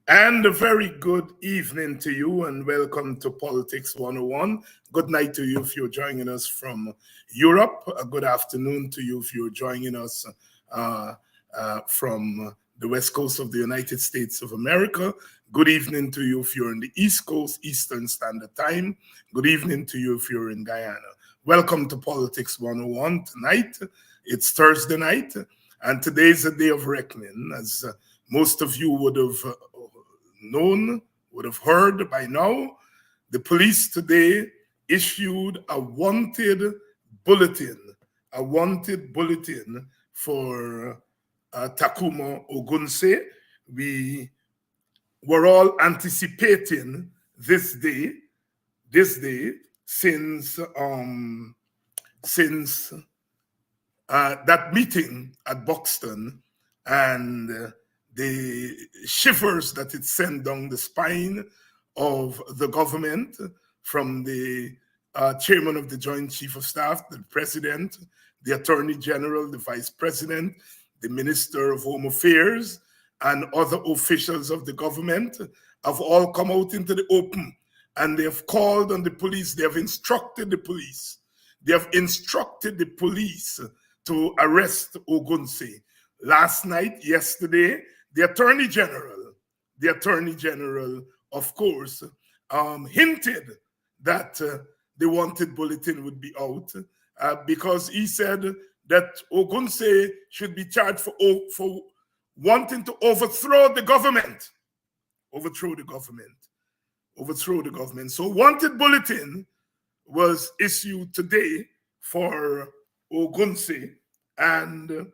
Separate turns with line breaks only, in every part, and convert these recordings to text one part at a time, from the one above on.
And a very good evening to you, and welcome to Politics 101. Good night to you if you're joining us from Europe. A good afternoon to you if you're joining us from the west coast of the United States of America. Good evening to you if you're in the East Coast, Eastern Standard Time. Good evening to you if you're in Guyana. Welcome to Politics 101 tonight. It's Thursday night, and today's a day of reckoning, as most of you would have known, would have heard by now. The police today issued a wanted bulletin for Takuma Ogunse. We were all anticipating this day since that meeting at Buxton and the shivers that it sent down the spine of the government, from the chairman of the Joint Chief of Staff, the president, the attorney general, the vice president, the minister of home affairs, and other officials of the government have all come out into the open, and they have called on the police. They have instructed the police. They have instructed the police to arrest Ogunse. Last night, yesterday, the Attorney General, of course, hinted that the wanted bulletin would be out because he said that Ogunse should be charged for wanting to overthrow the government. So wanted bulletin was issued today for Ogunse, and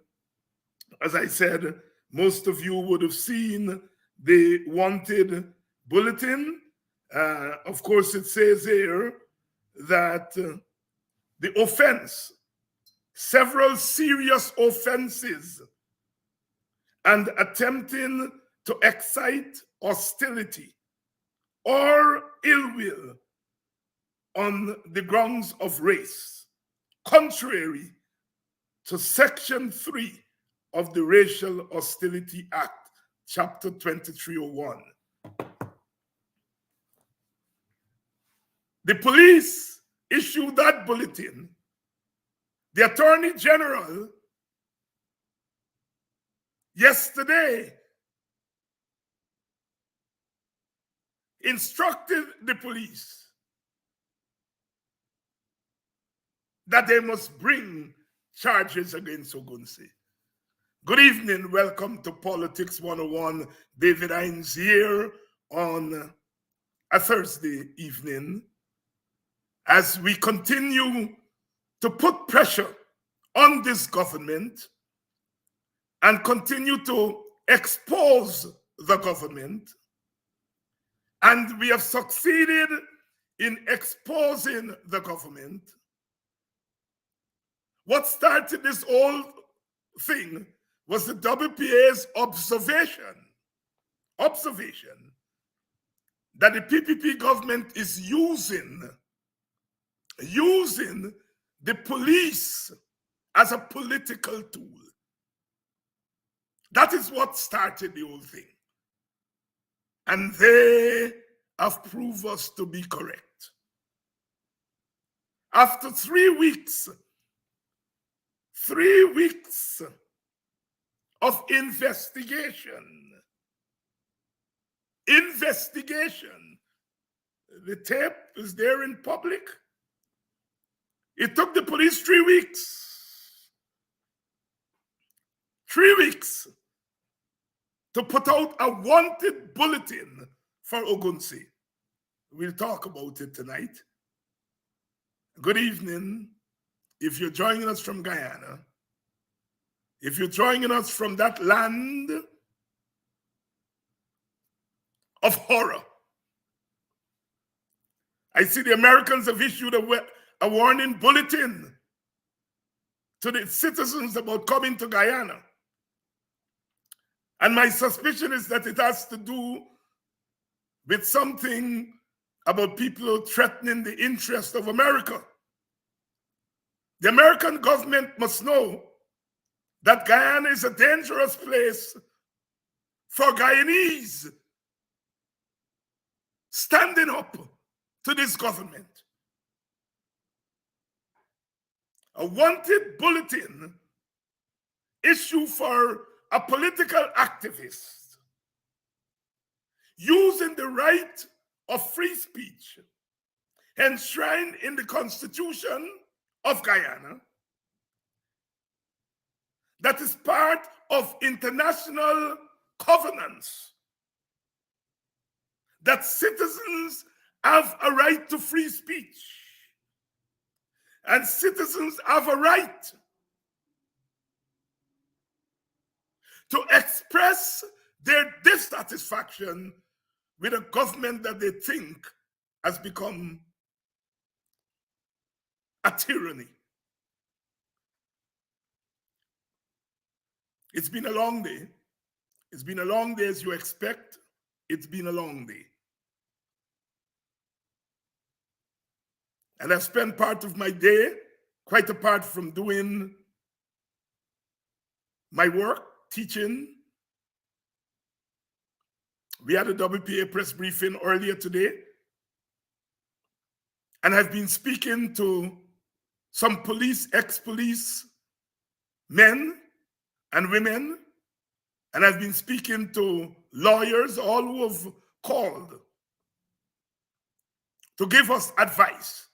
as I said, most of you would have seen the wanted bulletin. Of course, it says here that the offense, several serious offenses, and attempting to excite hostility or ill will on the grounds of race, contrary to Section 3 of the Racial Hostility Act, Chapter 2301. The police issued that bulletin. The Attorney General yesterday instructed the police that they must bring charges against Ogunse. Good evening, welcome to Politics 101. David Hines here on a Thursday evening as we continue to put pressure on this government and continue to expose the government. And we have succeeded in exposing the government. What started this whole thing was the WPA's observation that the PPP government is using the police as a political tool. That is what started the whole thing. And they have proved us to be correct. After 3 weeks of investigation. The tape is there in public. It took the police 3 weeks. 3 weeks to put out a wanted bulletin for Ogunse. We'll talk about it tonight. Good evening. If you're joining us from Guyana, if you're joining us from that land of horror, I see the Americans have issued a warning bulletin to the citizens about coming to Guyana. And my suspicion is that it has to do with something about people threatening the interest of America. The American government must know that Guyana is a dangerous place for Guyanese standing up to this government. A wanted bulletin issued for a political activist using the right of free speech enshrined in the Constitution of Guyana, that is part of international covenants, that citizens have a right to free speech, and citizens have a right to express their dissatisfaction with a government that they think has become a tyranny. It's been a long day. It's been a long day as you expect. It's been a long day. And I've spent part of my day, quite apart from doing my work, teaching. We had a WPA press briefing earlier today, and I've been speaking to some police, ex-police men and women, and I've been speaking to lawyers, all who have called to give us advice.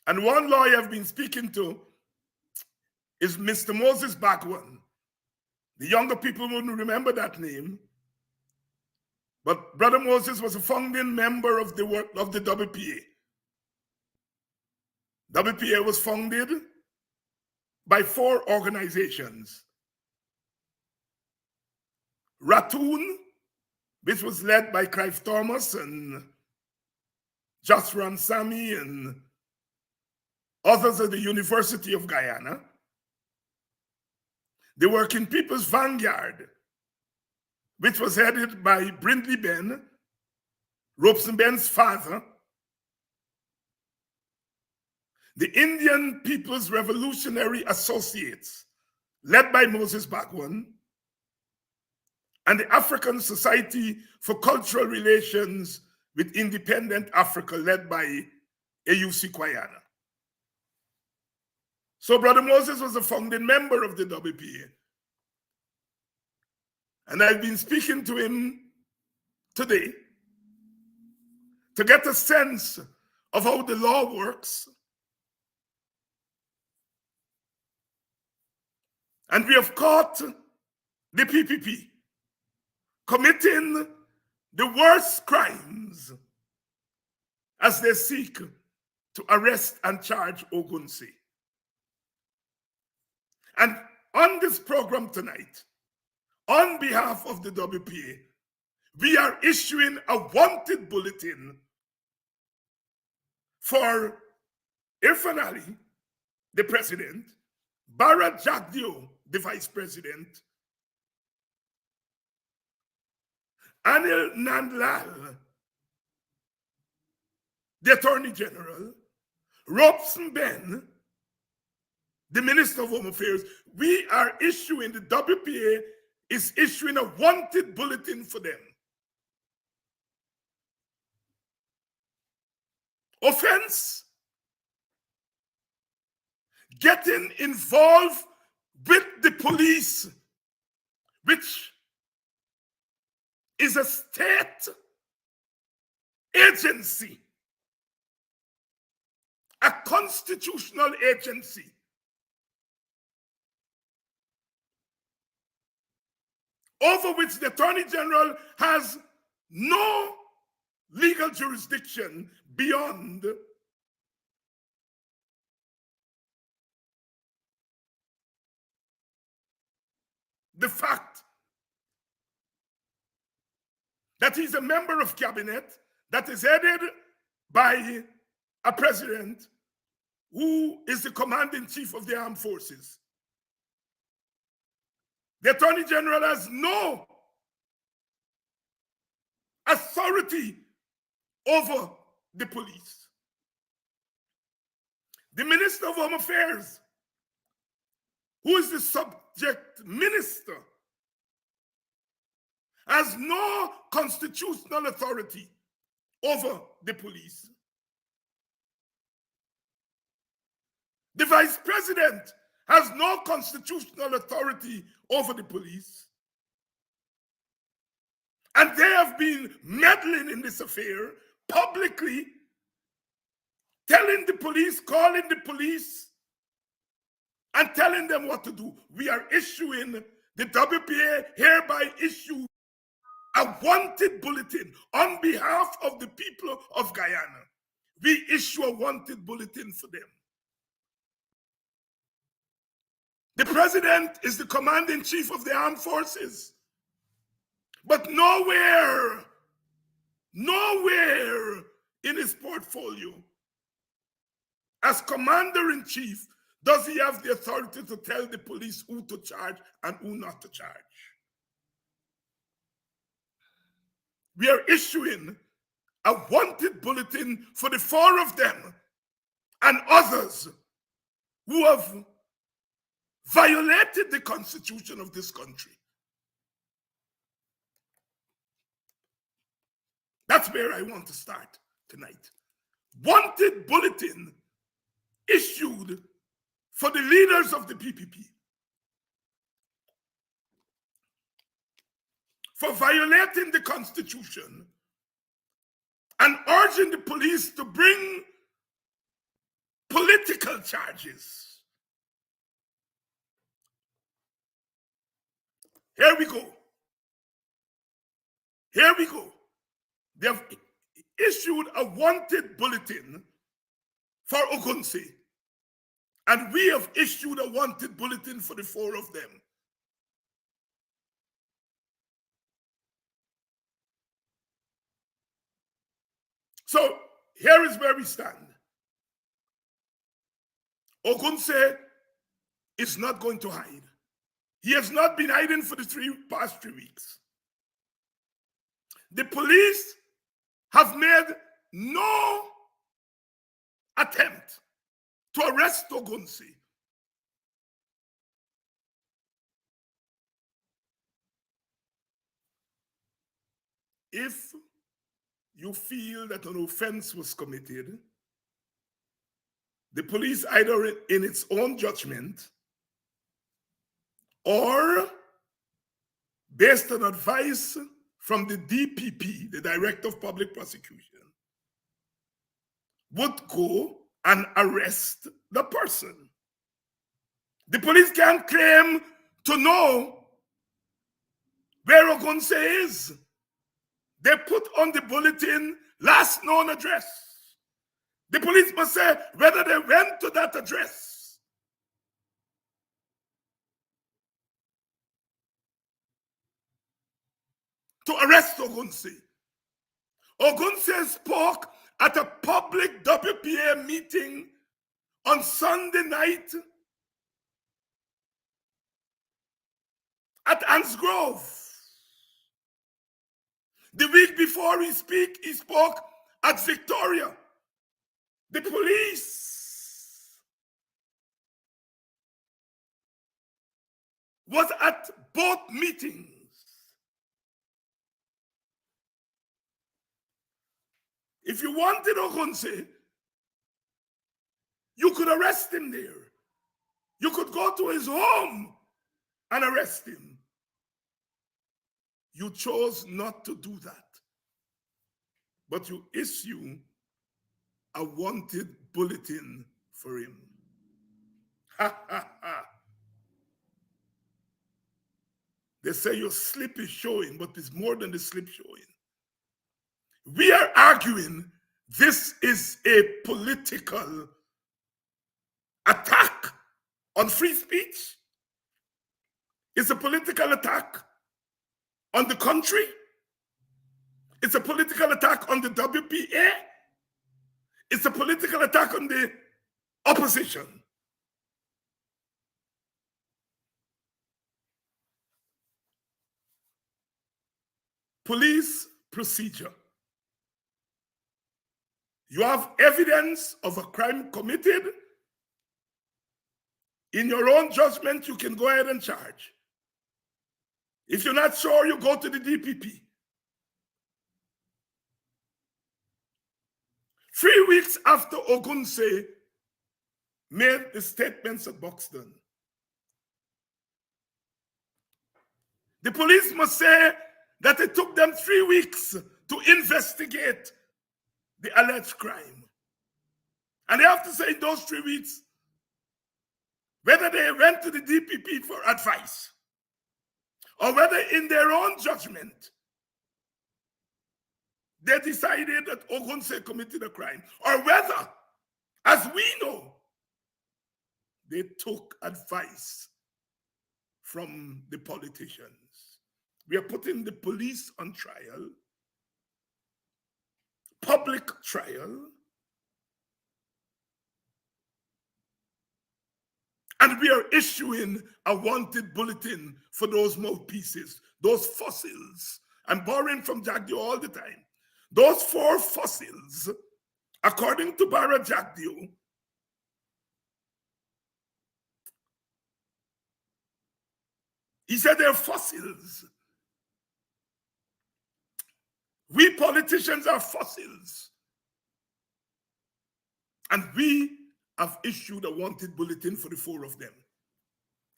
And one lawyer I've been speaking to is Mr. Moses Bagwan. The younger people wouldn't remember that name, but Brother Moses was a founding member of the WPA. WPA was founded by 4 organizations. Ratoon, which was led by Clive Thomas and Joshua Sami and others at the University of Guyana. The Working People's Vanguard, which was headed by Brindley Ben, Robeson Ben's father. The Indian People's Revolutionary Associates, led by Moses Bagwan, and the African Society for Cultural Relations with Independent Africa, led by AUC Kwayana. So Brother Moses was a founding member of the WPA. And I've been speaking to him today to get a sense of how the law works. And we have caught the PPP committing the worst crimes as they seek to arrest and charge Ogunsi. And on this program tonight, on behalf of the WPA, we are issuing a wanted bulletin for Irfan Ali, the president, Bharat Jagdeo, the vice president, Anil Nandlal, the attorney general, Robeson Ben, the Minister of Home Affairs. We are issuing, the WPA is issuing a wanted bulletin for them. Offense: getting involved with the police, which is a state agency, a constitutional agency. Over which the Attorney General has no legal jurisdiction beyond the fact that he's a member of cabinet that is headed by a president who is the commanding chief of the armed forces. The Attorney General has no authority over the police. The Minister of Home Affairs, who is the subject minister, has no constitutional authority over the police. The vice president has no constitutional authority over the police. And they have been meddling in this affair publicly, telling the police, calling the police, and telling them what to do. We are issuing, the WPA hereby issue a wanted bulletin on behalf of the people of Guyana. We issue a wanted bulletin for them. The president is the commander-in-chief of the armed forces. But nowhere in his portfolio, as commander-in-chief, does he have the authority to tell the police who to charge and who not to charge. We are issuing a wanted bulletin for the four of them and others who have violated the constitution of this country. That's where I want to start tonight. Wanted bulletin issued for the leaders of the PPP for violating the constitution and urging the police to bring political charges. Here we go. Here we go. They have issued a wanted bulletin for Ogunse, and we have issued a wanted bulletin for the four of them. So here is where we stand. Ogunse is not going to hide. He has not been hiding for the past 3 weeks. The police have made no attempt to arrest Ogunse. If you feel that an offense was committed, the police, either in its own judgment or based on advice from the DPP, the Director of Public Prosecution, would go and arrest the person. The police can't claim to know where Ogunse is. They put on the bulletin last known address. The police must say whether they went to that address. To arrest Ogunse. Ogunse spoke at a public WPA meeting on Sunday night at Anns Grove. The week before he spoke at Victoria. The police was at both meetings. If you wanted Ogunse, you could arrest him there. You could go to his home and arrest him. You chose not to do that. But you issue a wanted bulletin for him. Ha ha ha. They say your slip is showing, but it's more than the slip showing. We are arguing this is a political attack on free speech. It's a political attack on the country. It's a political attack on the WPA. It's a political attack on the opposition. Police procedure. You have evidence of a crime committed. In your own judgment, you can go ahead and charge. If you're not sure, you go to the DPP. 3 weeks after Ogunse made the statements at Buxton, the police must say that it took them 3 weeks to investigate the alleged crime. And they have to say in those 3 weeks whether they went to the DPP for advice or whether in their own judgment they decided that Ogunse committed a crime, or whether, as we know, they took advice from the politicians. We are putting the police on trial, public trial, and we are issuing a wanted bulletin for those mouthpieces, those fossils. I'm borrowing from Jagdio all the time. Those 4 fossils, according to Bara Jagdio, he said they're fossils. We politicians are fossils. And we have issued a wanted bulletin for the 4 of them.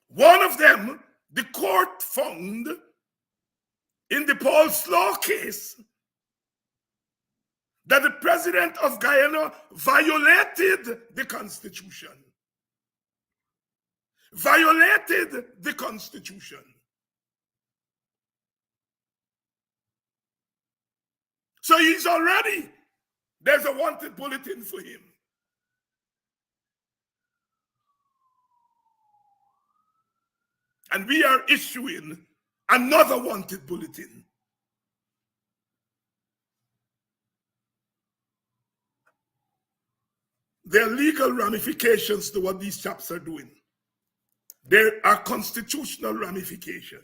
One of them, the court found in the Paul Slaw case that the president of Guyana violated the Constitution. Violated the Constitution. So there's a wanted bulletin for him. And we are issuing another wanted bulletin. There are legal ramifications to what these chaps are doing. There are constitutional ramifications.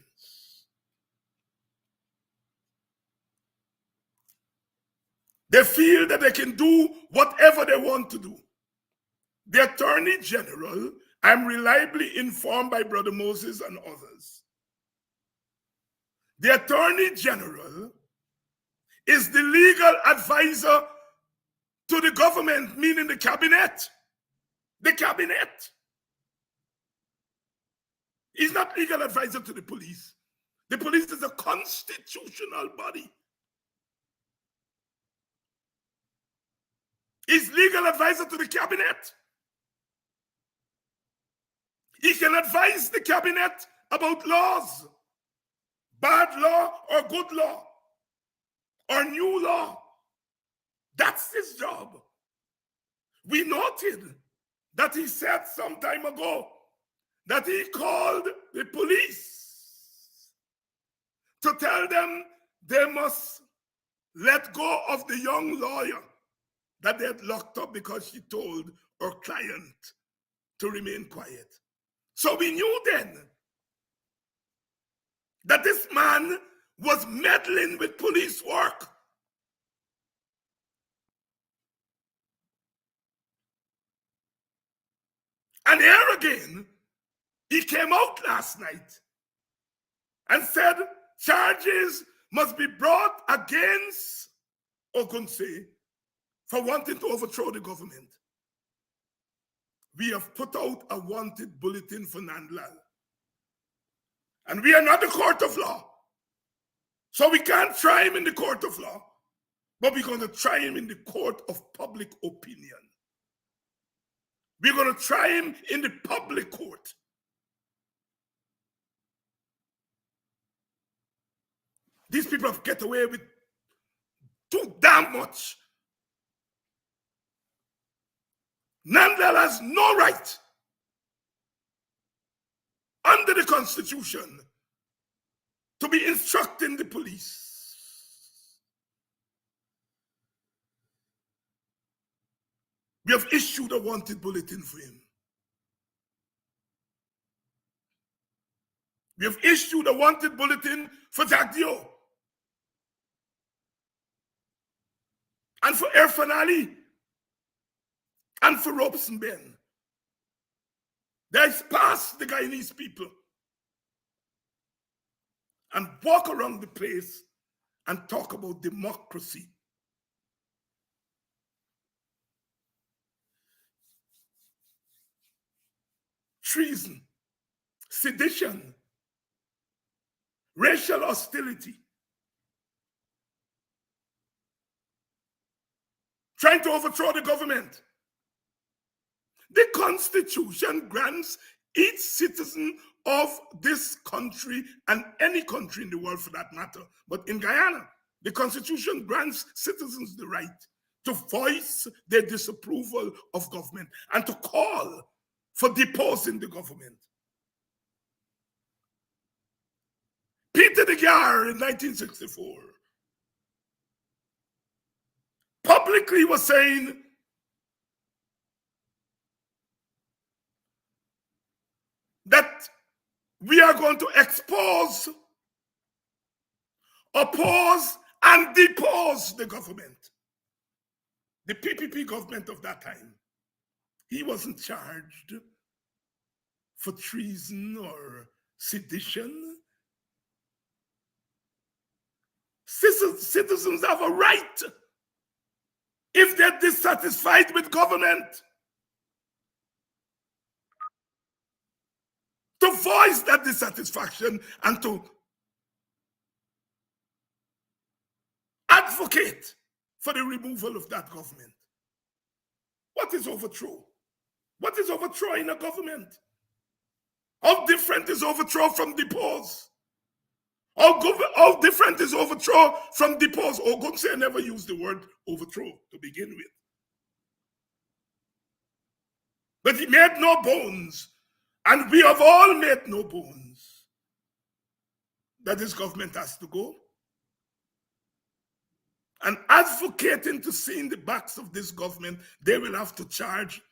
They feel that they can do whatever they want to do. The Attorney General, I'm reliably informed by Brother Moses and others, the Attorney General is the legal advisor to the government, meaning the cabinet. The cabinet. He's not legal advisor to the police. The police is a constitutional body. He's legal advisor to the cabinet. He can advise the cabinet about laws, bad law or good law, or new law. That's his job. We noted that he said some time ago that he called the police to tell them they must let go of the young lawyer that they had locked up because she told her client to remain quiet. So we knew then that this man was meddling with police work. And here again, he came out last night and said charges must be brought against Ogunse for wanting to overthrow the government. We have put out a wanted bulletin for Nandlal. And we are not the court of law. So we can't try him in the court of law, but we're going to try him in the court of public opinion. We're going to try him in the public court. These people have get away with too damn much. Nandlal has no right under the Constitution to be instructing the police. We have issued a wanted bulletin for him. We have issued a wanted bulletin for Jagdio and for Irfan Ali and for Robeson Ben. They past the Guyanese people. and walk around the place and talk about democracy. Treason, sedition, racial hostility, trying to overthrow the government. The Constitution grants each citizen of this country, and any country in the world for that matter, but in Guyana, the Constitution grants citizens the right to voice their disapproval of government and to call for deposing the government. Peter de Geer in 1964 publicly was saying that we are going to expose, oppose, and depose the government. The PPP government of that time. He wasn't charged for treason or sedition. Citizens have a right, if they're dissatisfied with government, to voice that dissatisfaction and to advocate for the removal of that government. What is overthrow? What is overthrowing a government? How different is overthrow from depose? How different is overthrow from depose? Ogunse never used the word overthrow to begin with. But he made no bones, and we have all made no bones, that this government has to go. And advocating to see in the backs of this government, they will have to charge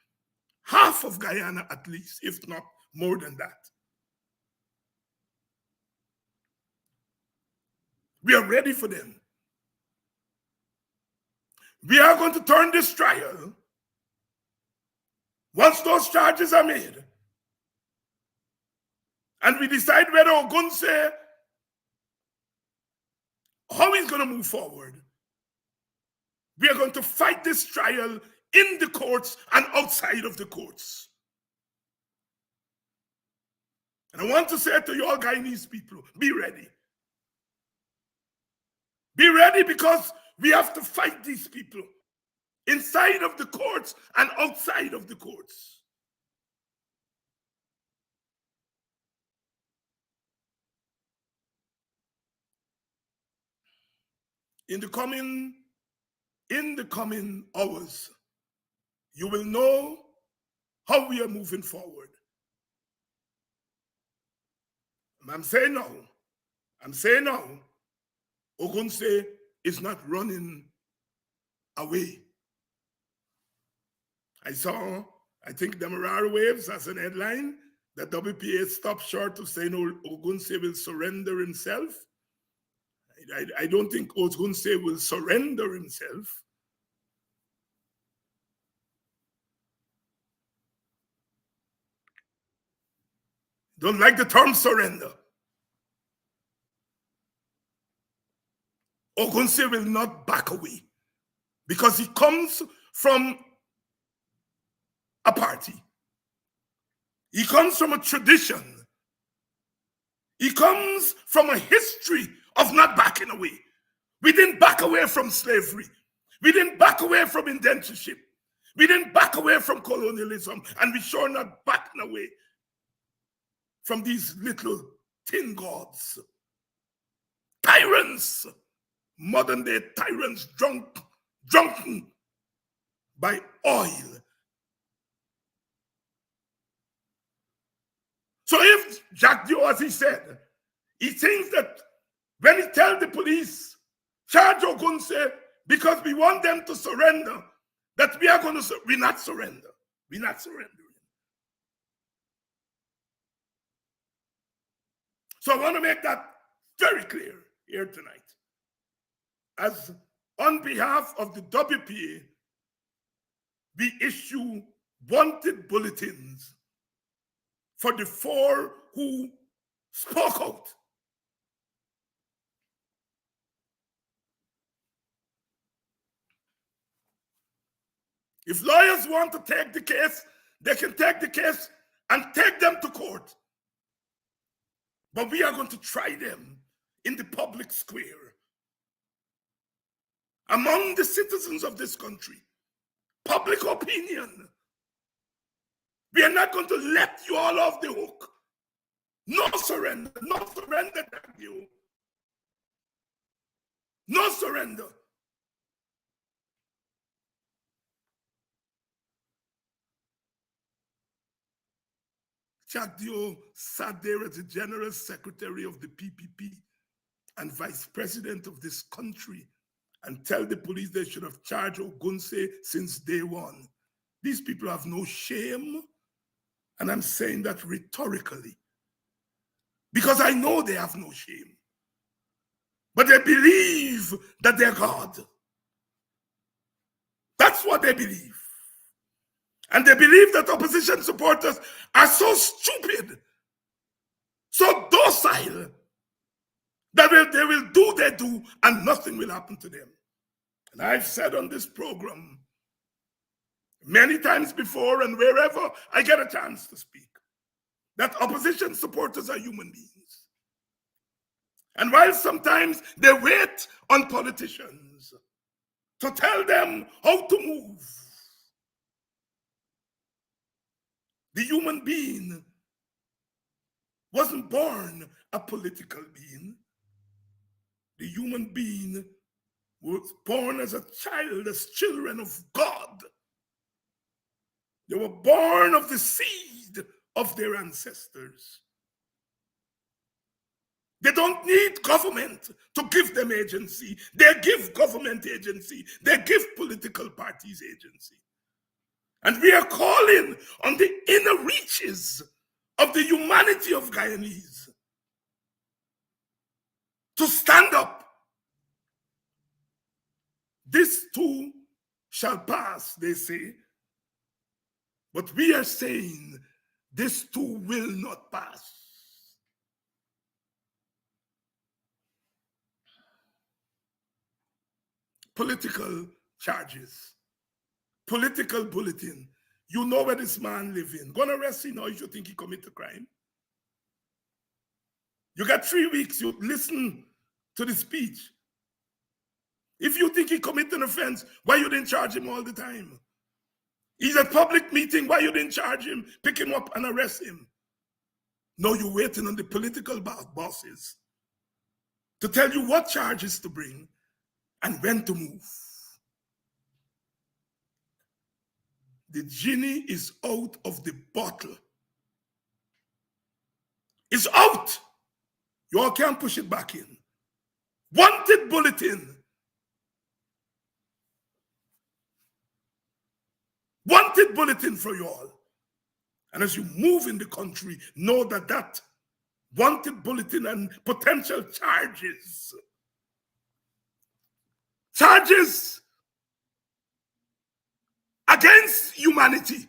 half of Guyana at least, if not more than that. We are ready for them. We are going to turn this trial, once those charges are made, and we decide whether Ogunse, how he's going to move forward. We are going to fight this trial in the courts and outside of the courts. And I want to say to you all Guyanese people, be ready. Be ready, because we have to fight these people inside of the courts and outside of the courts. In the coming hours, you will know how we are moving forward. I'm saying now, Ogunse is not running away. I think Demerara Waves as an headline that WPA stopped short of saying Ogunse will surrender himself. I don't think Ogunse will surrender himself. Don't like the term surrender. Ogunse will not back away, because he comes from a party. He comes from a tradition. He comes from a history of not backing away. We didn't back away from slavery. We didn't back away from indentureship. We didn't back away from colonialism. And we sure not backing away from these little tin gods. Tyrants. Modern day tyrants, drunken by oil. So if Jacques Dio, as he said, he thinks that when he tells the police, charge Ogunse because we want them to surrender, that we are going to, we're not surrender. We're not surrendering. So I want to make that very clear here tonight. As on behalf of the WPA, we issue wanted bulletins for the four who spoke out If lawyers want to take the case, they can take the case and take them to court. But we are going to try them in the public square, among the citizens of this country. Public opinion. We are not going to let you all off the hook. No surrender. No surrender, thank you. No surrender. Chagdio sat there as the General Secretary of the PPP and Vice President of this country and tell the police they should have charged Ogunse since day one. These people have no shame, and I'm saying that rhetorically, because I know they have no shame. But they believe that they're God. That's what they believe. And they believe that opposition supporters are so stupid, so docile, that they will do their do and nothing will happen to them. And I've said on this program many times before and wherever I get a chance to speak, that opposition supporters are human beings. And while sometimes they wait on politicians to tell them how to move, the human being wasn't born a political being. The human being was born as a child, as children of God. They were born of the seed of their ancestors. They don't need government to give them agency. They give government agency. They give political parties agency. And we are calling on the inner reaches of the humanity of Guyanese to stand up. This too shall pass, they say. But we are saying this too will not pass. Political charges. Political bulletin. You know where this man lives in. Gonna arrest him now if you think he committed a crime. You got 3 weeks. You listen to the speech. If you think he committed an offense, why you didn't charge him all the time? He's at public meeting. Why you didn't charge him, pick him up and arrest him? No, you're waiting on the political bosses to tell you what charges to bring and when to move. The genie is out of the bottle. It's out. You all can't push it back in. Wanted bulletin. Wanted bulletin for you all. And as you move in the country, know that that wanted bulletin and potential charges against humanity,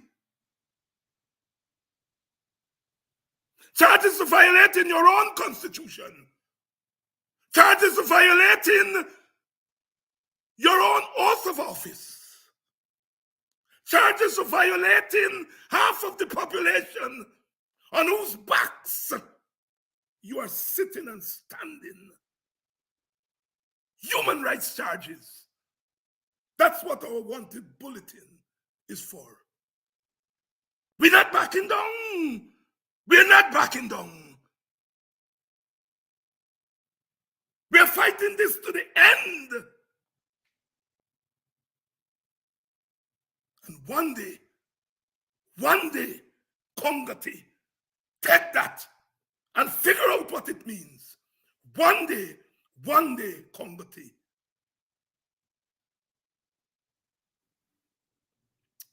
charges of violating your own constitution, charges of violating your own oath of office, charges of violating half of the population on whose backs you are sitting and standing. Human rights charges. That's what our wanted bulletin is for. We're not backing down. We're not backing down. We're fighting this to the end. And one day, Congati, take that and figure out what it means. One day, Congati.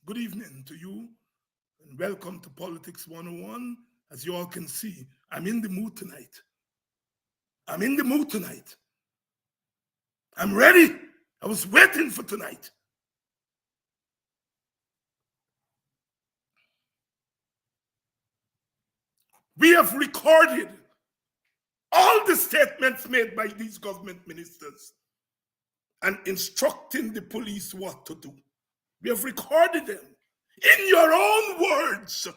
Good evening to you, and welcome to Politics 101. As you all can see, I'm in the mood tonight. I'm in the mood tonight. I'm ready. I was waiting for tonight. We have recorded all the statements made by these government ministers and instructing the police what to do. We have recorded them. In your own words,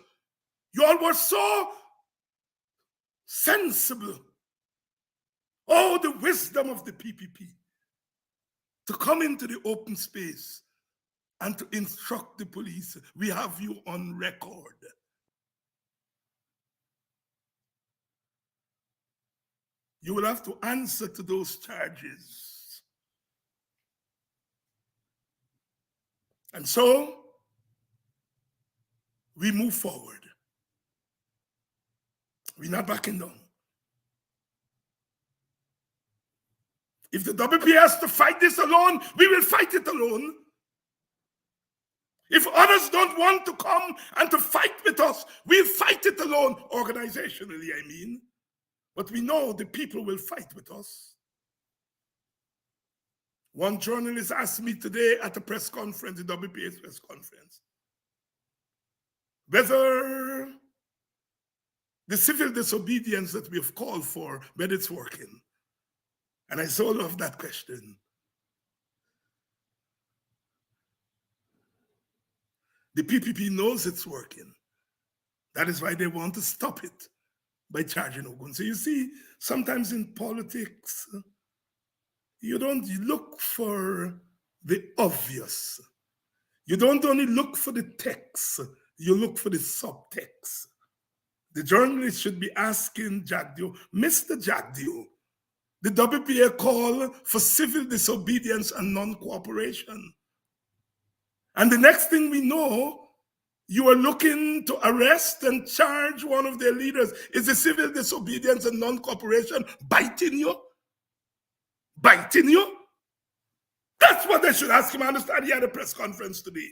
you all were so sensible. Oh, the wisdom of the PPP to come into the open space and to instruct the police. We have you on record. You will have to answer to those charges. And so we move forward. We're not backing down. If the WP has to fight this alone, we will fight it alone. If others don't want to come and to fight with us, we'll fight it alone, organizationally, I mean. But we know the people will fight with us. One journalist asked me today at a press conference, the WPA's press conference, whether the civil disobedience that we have called for, whether it's working. And I so love that question. The PPP knows it's working. That is why they want to stop it by charging Ogun. So you see, sometimes in politics, you don't look for the obvious. You don't only look for the text, you look for the subtext. The journalist should be asking Jagdeo, Mr. Jagdeo, the WPA call for civil disobedience and non-cooperation. And the next thing we know, you are looking to arrest and charge one of their leaders. Is the civil disobedience and non-cooperation biting you? Biting you? That's what they should ask him. I understand he had a press conference today.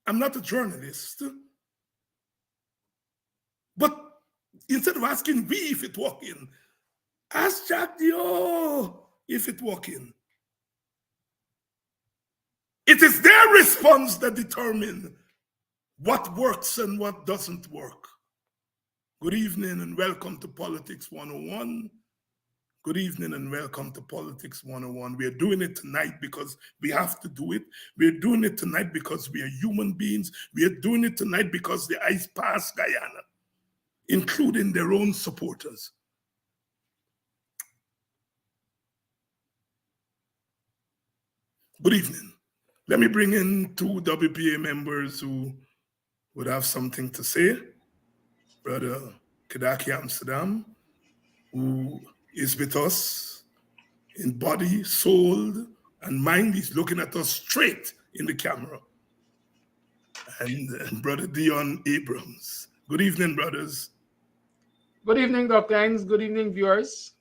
I'm not a journalist. But instead of asking we if it working, ask Jagdeo if it working. It is their response that determine what works and what doesn't work. Good evening and welcome to Politics 101. Good evening and welcome to Politics 101. We are doing it tonight because we have to do it. We are doing it tonight because we are human beings. We are doing it tonight because the ice passed Guyana, including their own supporters. Good evening. Let me bring in two WPA members who would have something to say. Brother Kedaki Amsterdam, who is with us in body, soul, and mind. He's looking at us straight in the camera. And Brother Dion Abrams. Good evening, brothers.
Good evening, Dr. Hines. Good evening, viewers.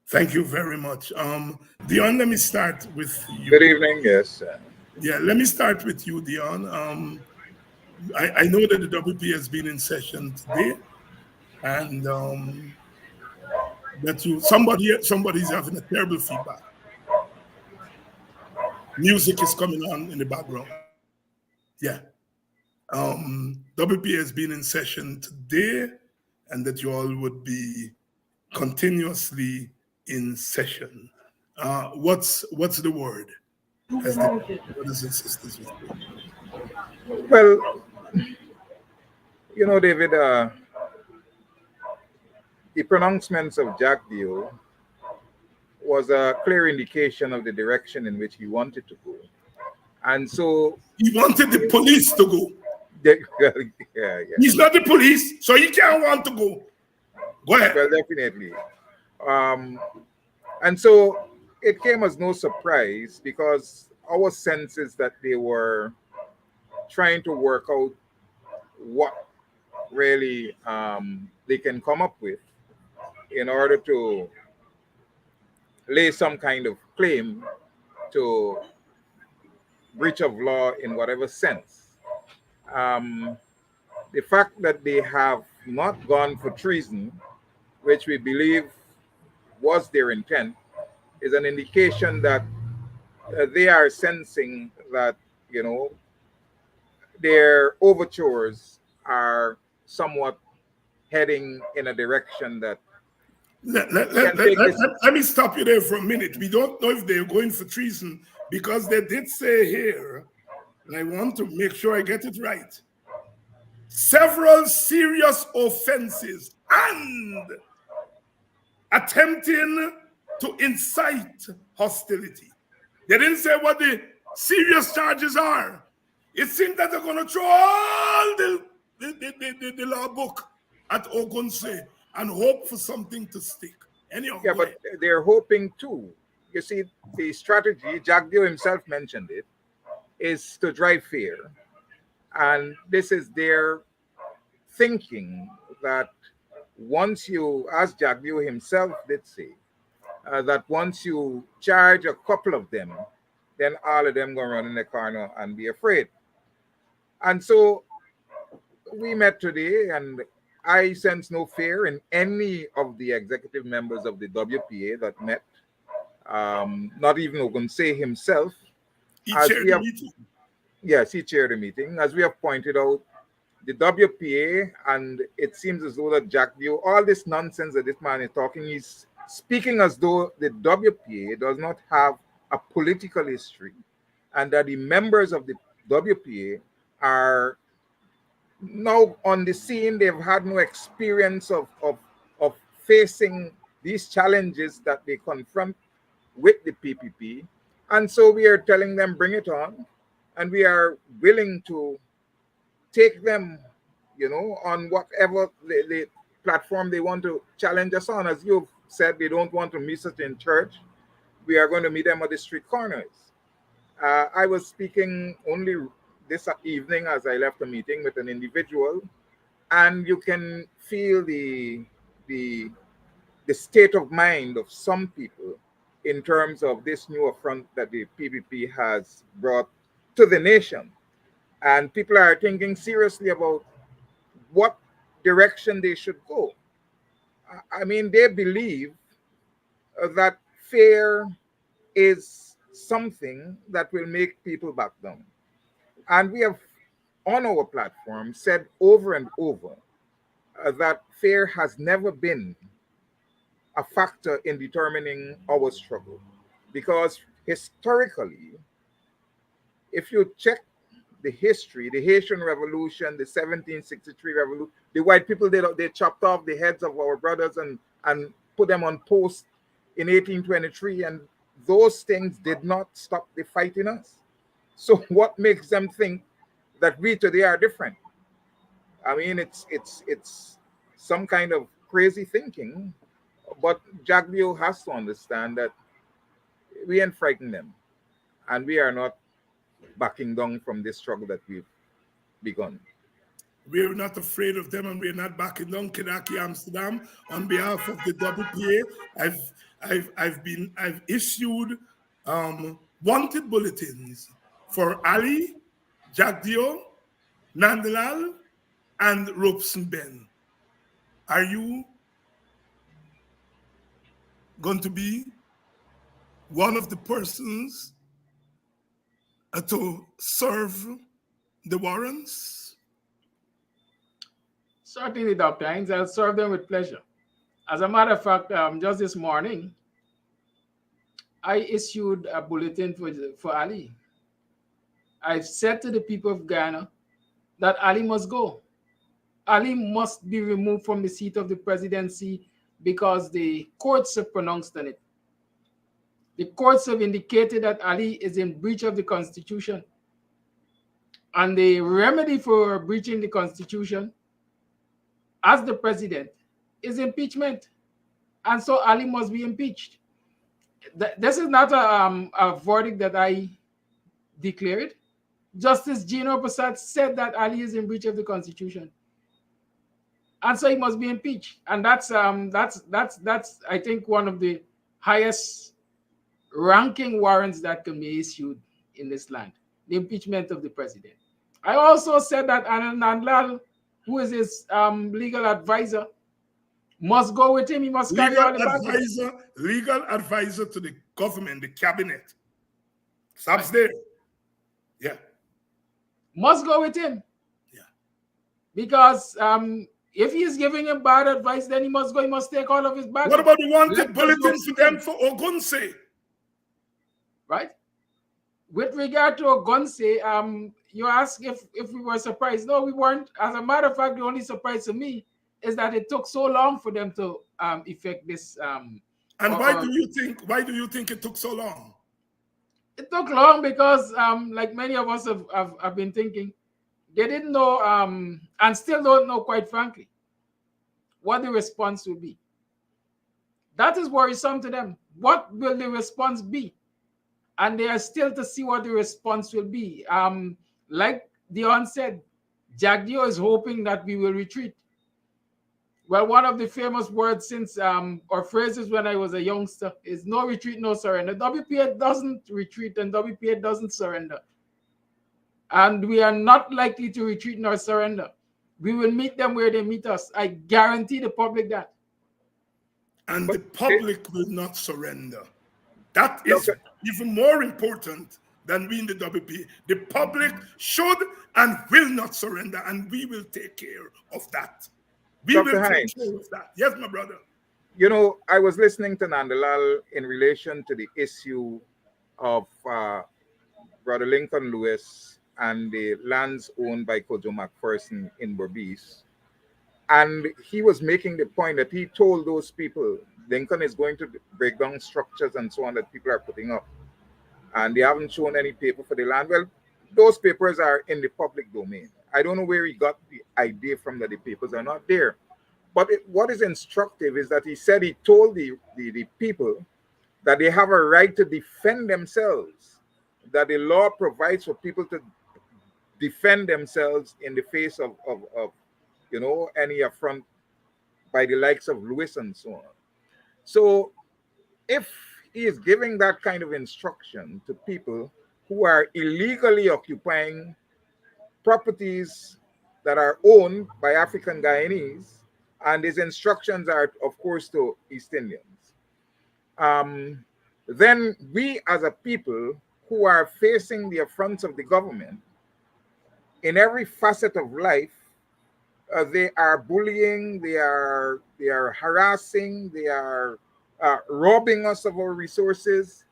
Thank you very much. Dion, let me start with you.
Good evening, yes.
Yeah, let me start with you, Dion. I know that the WP has been in session today, and that somebody's having a terrible feedback. Music is coming on in the background. Yeah. WP has been in session today, and that you all would be continuously in session. What's the word? As the brothers and sisters with me.
Well, you know, David, the pronouncements of Jagdeo was a clear indication of the direction in which he wanted to go. And so
he wanted the police to go.
Yeah.
He's not the police, so he can't want to go. Go ahead.
Well, definitely. And so it came as no surprise because our sense is that they were trying to work out what really they can come up with in order to lay some kind of claim to breach of law in whatever sense. The fact that they have not gone for treason, which we believe was their intent, is an indication that they are sensing that, you know, their overtures are somewhat heading in a direction that
let me stop you there for a minute. We don't know if they're going for treason because they did say here, and I want to make sure I get it right, several serious offenses and attempting to incite hostility. They didn't say what the serious charges are. It seems that they're going to throw all the law book at Ogunse and hope for something to stick. Anyhow,
Yeah, but they're hoping too. You see, the strategy, Jack Dio himself mentioned it, is to drive fear. And this is their thinking that once you, as Jack Dio himself did say, that once you charge a couple of them, then all of them going to run in the corner and be afraid. And so we met today, and I sense no fear in any of the executive members of the WPA that met. Not even Ogunse himself.
he chaired the meeting.
Yes, he chaired the meeting. As we have pointed out, the WPA, and it seems as though that Jack Dio, all this nonsense that this man is talking, he's speaking as though the WPA does not have a political history, and that the members of the WPA are now on the scene. They've had no experience of facing these challenges that they confront with the PPP. And so we are telling them, bring it on. And we are willing to take them, on whatever the platform they want to challenge us on. As you've said, they don't want to meet us in church. We are going to meet them at the street corners. I was speaking only this evening as I left the meeting with an individual, and you can feel the state of mind of some people in terms of this new affront that the PPP has brought to the nation. And people are thinking seriously about what direction they should go. I mean, they believe that fear is something that will make people back down. And we have, on our platform, said over and over that fear has never been a factor in determining our struggle. Because historically, if you check the history, the Haitian Revolution, the 1763 Revolution, the white people, they chopped off the heads of our brothers and put them on post in 1823, and those things did not stop the fight in us. So what makes them think that we today are different? I mean, it's some kind of crazy thinking, but Jack Dio has to understand that we ain't frightened them, and we are not backing down from this struggle that we've begun.
We're not afraid of them, and we're not backing down. Kenaki Amsterdam, on behalf of the WPA, I've issued wanted bulletins for Ali, Jack Dio, Nandalal, and Robeson Ben. Are you going to be one of the persons to serve the warrants?
Certainly, Dr. Hines, I'll serve them with pleasure. As a matter of fact, just this morning, I issued a bulletin for Ali. I've said to the people of Ghana that Ali must go. Ali must be removed from the seat of the presidency because the courts have pronounced on it. The courts have indicated that Ali is in breach of the Constitution. And the remedy for breaching the Constitution as the president is impeachment. And so Ali must be impeached. This is not a verdict that I declared. Justice Gino Prasad said that Ali is in breach of the Constitution. And so he must be impeached. And that's I think one of the highest ranking warrants that can be issued in this land, the impeachment of the president. I also said that Anand Nandlal, who is his legal advisor, must go with him. He must carry on the
legal advisor to the government, the cabinet. Stops there. Yeah.
Must go with him.
Yeah.
Because if he is giving him bad advice, then he must go. He must take all of his bad.
What about the wanted bulletins for them for Ogunse?
Right? With regard to Ogonse, you asked if we were surprised. No, we weren't. As a matter of fact, the only surprise to me is that it took so long for them to effect this.
And why do you think? Why do you think it took so long?
It took long because, like many of us have been thinking, they didn't know, and still don't know, quite frankly, what the response will be. That is worrisome to them. What will the response be? And they are still to see what the response will be. Like Dion said, Jagdio is hoping that we will retreat. Well, one of the famous words since or phrases when I was a youngster is no retreat, no surrender. WPA doesn't retreat and WPA doesn't surrender. And we are not likely to retreat nor surrender. We will meet them where they meet us. I guarantee the public that.
And the public will not surrender. That is even more important than we in the WPA. The public should and will not surrender, and we will take care of that. We
Dr.
will take
Hines,
care of that. Yes, my brother.
You know, I was listening to Nandalal in relation to the issue of Brother Lincoln Lewis and the lands owned by Kojo McPherson in Berbice. And he was making the point that he told those people, Lincoln is going to break down structures and so on that people are putting up. And they haven't shown any paper for the land. Well, those papers are in the public domain. I don't know where he got the idea from that the papers are not there. But what is instructive is that he said he told the people that they have a right to defend themselves, that the law provides for people to defend themselves in the face of you know, any affront by the likes of Lewis and so on. So if he is giving that kind of instruction to people who are illegally occupying properties that are owned by African Guyanese, and his instructions are, of course, to East Indians, then we as a people who are facing the affronts of the government in every facet of life, they are bullying, they are harassing, they are robbing us of our resources,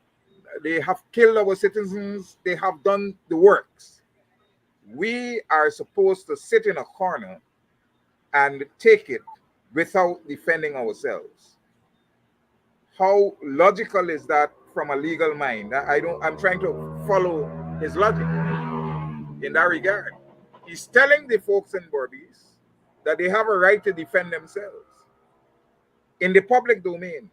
they have killed our citizens, they have done the works. We are supposed to sit in a corner and take it without defending ourselves. How logical is that from a legal mind? I'm trying to follow his logic in that regard. He's telling the folks in Berbice that they have a right to defend themselves in the public domain.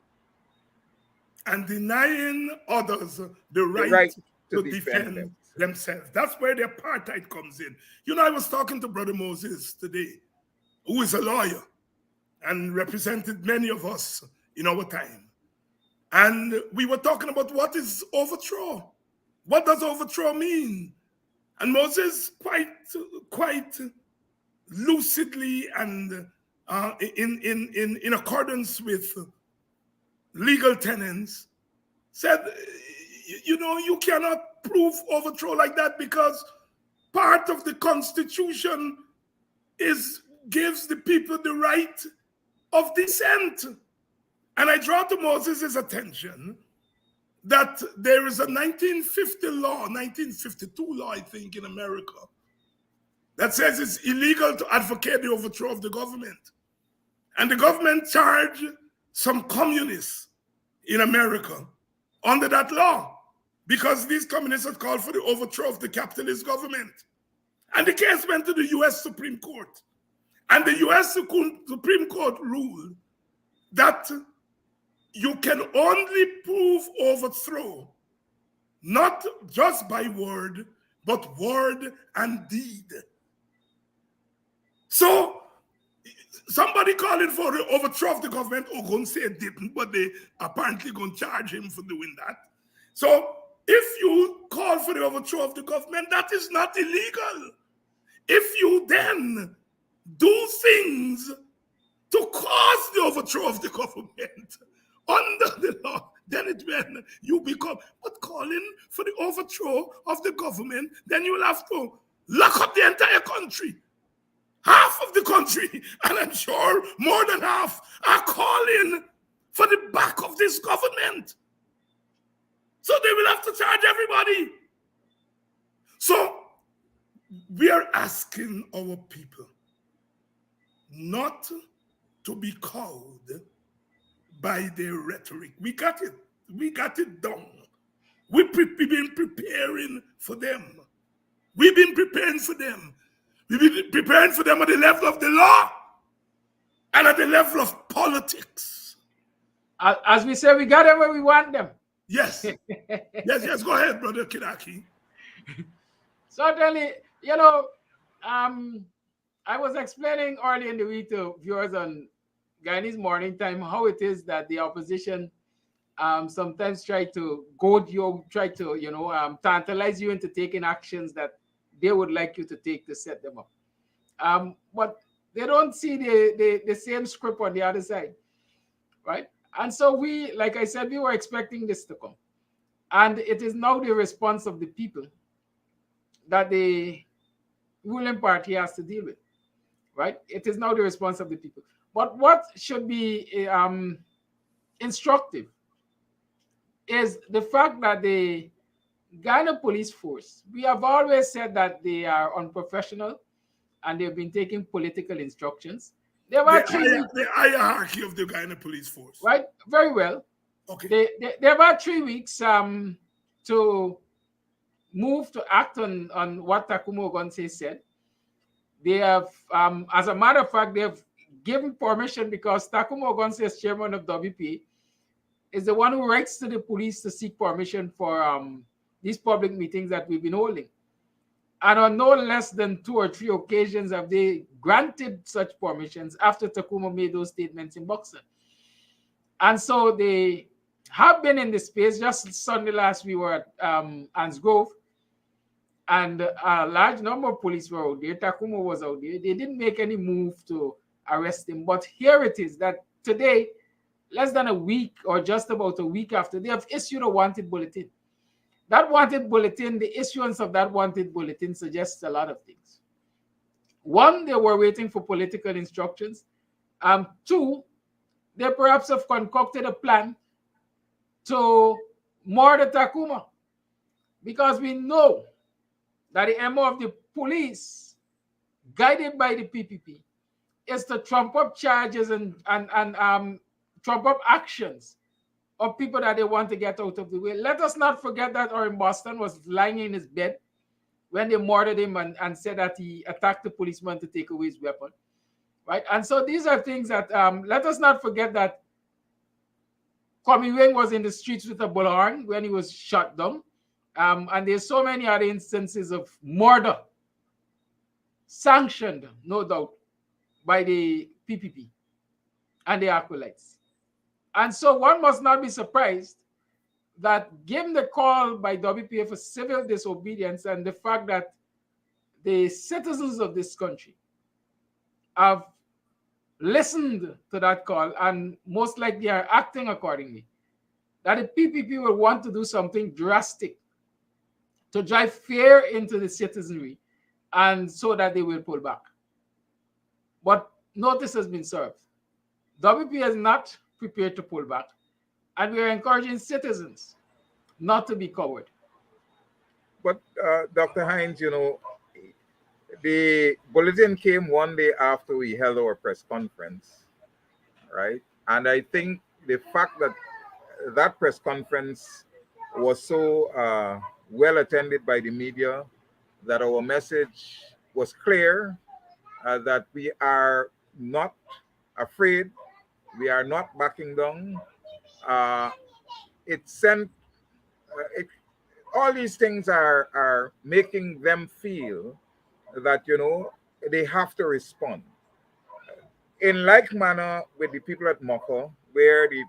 And denying others the right to defend themselves. That's where the apartheid comes in. You know, I was talking to Brother Moses today, who is a lawyer and represented many of us in our time. And we were talking about what is overthrow. What does overthrow mean? And Moses quite lucidly and in accordance with legal tenets said, you know, you cannot prove overthrow like that because part of the Constitution gives the people the right of dissent. And I draw to Moses' attention that there is a 1952 law, I think, in America, that says it's illegal to advocate the overthrow of the government. And the government charged some communists in America under that law because these communists had called for the overthrow of the capitalist government. And the case went to the US Supreme Court. And the US Supreme Court ruled that you can only prove overthrow, not just by word, but word and deed. So somebody calling for the overthrow of the government, going to say it didn't, but they apparently going to charge him for doing that. So if you call for the overthrow of the government, that is not illegal. If you then do things to cause the overthrow of the government under the law, then it when you become, but calling for the overthrow of the government, then you will have to lock up the entire country. Half of the country, and I'm sure more than half, are calling for the back of this government. So they will have to charge everybody. So we are asking our people not to be cowed by their rhetoric. We got it. We got it done. We've been preparing for them. We've been preparing for them. We've been preparing for them at the level of the law and at the level of politics.
As we say, we got them where we want them.
Yes. Yes. Go ahead, Brother Kidaki.
Certainly, I was explaining early in the week to viewers on Guyanese Morning Time how it is that the opposition sometimes try to goad you, try to, tantalize you into taking actions that they would like you to take to set them up. But they don't see the same script on the other side, right? And so we, like I said, we were expecting this to come. And it is now the response of the people that the ruling party has to deal with, right? It is now the response of the people. But what should be instructive is the fact that the Ghana police force, we have always said that they are unprofessional and they've been taking political instructions. There were
the hierarchy of the Ghana police force.
Right, very well.
Okay.
There were 3 weeks to move to act on what Takumo Ogonse said. They have, as a matter of fact, they have given permission because Takumo Ogonse, as chairman of WP, is the one who writes to the police to seek permission for these public meetings that we've been holding. And on no less than 2 or 3 occasions have they granted such permissions after Takumo made those statements in Boxer. And so they have been in the space. Just Sunday last, we were at Anns Grove, and a large number of police were out there. Takumo was out there. They didn't make any move to arrest him. But here it is that today, less than a week or just about a week after, they have issued a wanted bulletin. That wanted bulletin, the issuance of that wanted bulletin suggests a lot of things. 1, they were waiting for political instructions. 2, they perhaps have concocted a plan to murder Takuma, because we know that the MO of the police, guided by the PPP, is to trump up charges and trump up actions of people that they want to get out of the way. Let us not forget that Orin Boston was lying in his bed when they murdered him and said that he attacked the policeman to take away his weapon, right? And so these are things that, let us not forget that Kwame Wing was in the streets with a bullhorn when he was shot down. And there's so many other instances of murder sanctioned, no doubt, by the PPP and the acolytes. And so one must not be surprised that, given the call by WPA for civil disobedience and the fact that the citizens of this country have listened to that call and most likely are acting accordingly, that the PPP will want to do something drastic to drive fear into the citizenry, and so that they will pull back. But notice has been served. WP is not prepared to pull back, and we are encouraging citizens not to be coward.
But Dr. Hines, the bulletin came one day after we held our press conference, right? And I think the fact that that press conference was so well attended by the media, that our message was clear, that we are not afraid, we are not backing down. It sent, all these things are making them feel that, they have to respond. In like manner with the people at Moko, where the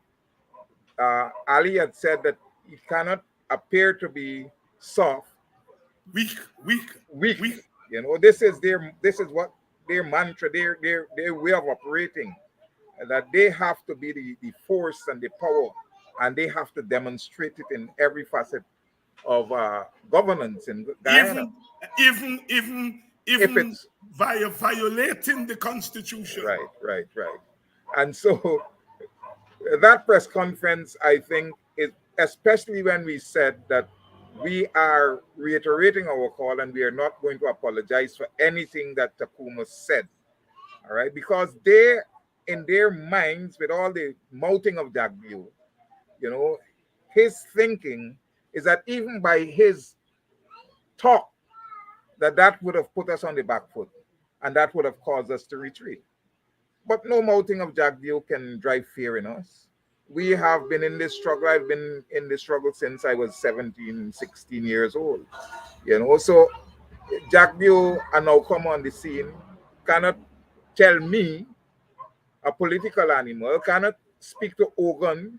Ali had said that he cannot appear to be soft,
weak.
This is what their mantra, their way of operating, that they have to be the force and the power, and they have to demonstrate it in every facet of governance in Guyana.
Even if it's violating the Constitution.
Right. And so that press conference, I think, is especially when we said that we are reiterating our call, and we are not going to apologize for anything that Takuma said. All right, because they, in their minds, with all the mouthing of Jagview, you know, his thinking is that even by his talk, that would have put us on the back foot, and that would have caused us to retreat. But no mouthing of Jagview can drive fear in us. We have been in this struggle. I've been in this struggle since I was 17, 16 years old. So Jagview and now come on the scene cannot tell me, a political animal, cannot speak to Ogun,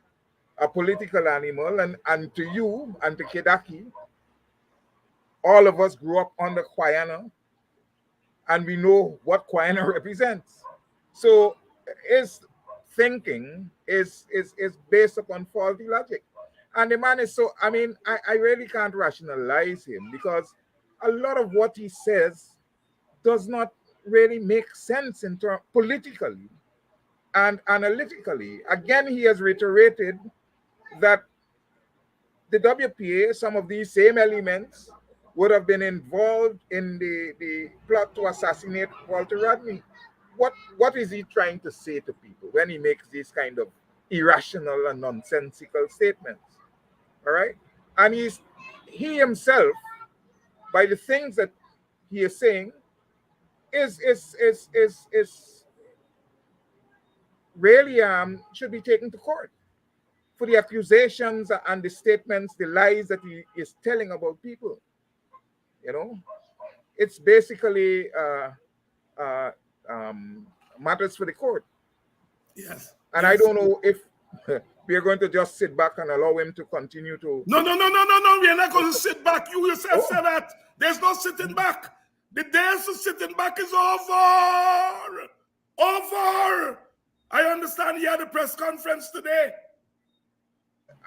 a political animal, and to you and to Kedaki. All of us grew up under Kwayana, and we know what Kwayana represents. So his thinking is based upon faulty logic. And the man is so, I mean, I really can't rationalize him, because a lot of what he says does not really make sense in terms politically and analytically. Again, he has reiterated that the WPA, some of these same elements, would have been involved in the plot to assassinate Walter Rodney. What is he trying to say to people when he makes these kind of irrational and nonsensical statements? All right. And he himself, by the things that he is saying, is really should be taken to court for the accusations and the statements, the lies that he is telling about people. It's basically matters for the court.
Yes.
And
yes.
I don't know if we are going to just sit back and allow him to continue to.
No. We're not going to sit back. You yourself said that. There's no sitting back. The days of sitting back is over. Over. I understand he had a press conference today.